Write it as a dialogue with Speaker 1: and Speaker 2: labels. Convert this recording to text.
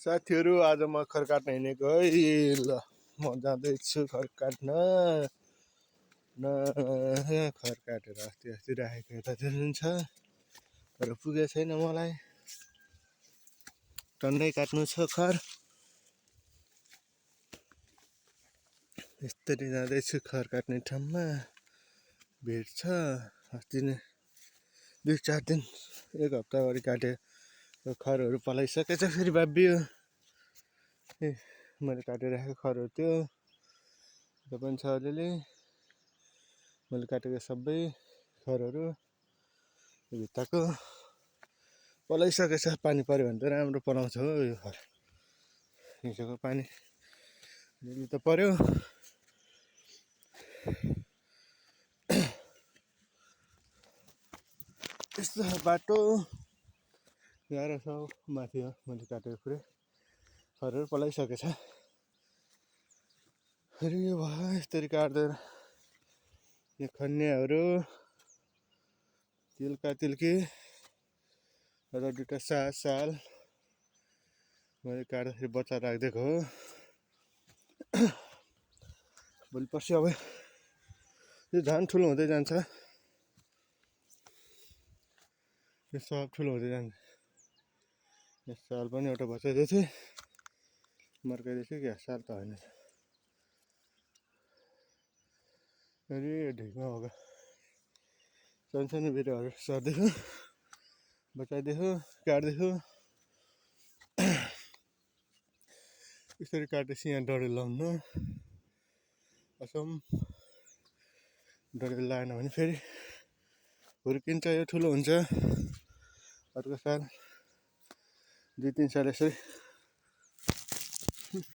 Speaker 1: साथीहरू आज म खर काट्न हिँडेको है। ल म जाँदैछु खर काट्न खर काटेर अस्ति राखेको यतातिर छ तर पुगेको छैन मलाई। टन्नै काट्नु छ खर। यसरी जाँदैछु खर काट्ने ठाउँमा। भिड छ। अस्ति नै 2-4 दिन 1 हप्ता अगाडि काटेको खरहरू पलाइसकेछ। फेरि बाबियो मैले काटेर राखेको खरहरू त्यो पनि छ अलिअलि। मैले काटेको सबै खरहरू भित्ताको पलाइसकेछ। पानी पर्यो भने त राम्रो पलाउँछ हो यो खर। हिजोको पानी अलिअलि त पर्यो। यस्तो बाटो गाह्रो छ माथि हो। मैले काटेको पुरै खरहरू पलाइसकेछ। फेरि यो भयो यसरी काट्दैन यो खन्याहरू तिल्का तिल्की र 2टा साल मैले काट्दाखेरि बच्चा राखिदिएको हो। भोलि पर्सि अब यो झन् ठुलो हुँदै जान्छ। यो सब ठुलो हुँदै जान्छ। यो साल पनि एउटा बचाइदिएको थिएँ मर्काइदिएको थिएँ क्या साल त होइन। फेरि ढिकमा भएको सानसानो बिरुवाहरू सर्दैछु बचाइदिएको काट्दैछु। यसरी काटेपछि यहाँ डडेल लाउनु असम। डडेल लगाएन भने फेरि हुर्किन्छ। यो ठुलो हुन्छ अर्को साल 2-3 साल यसरी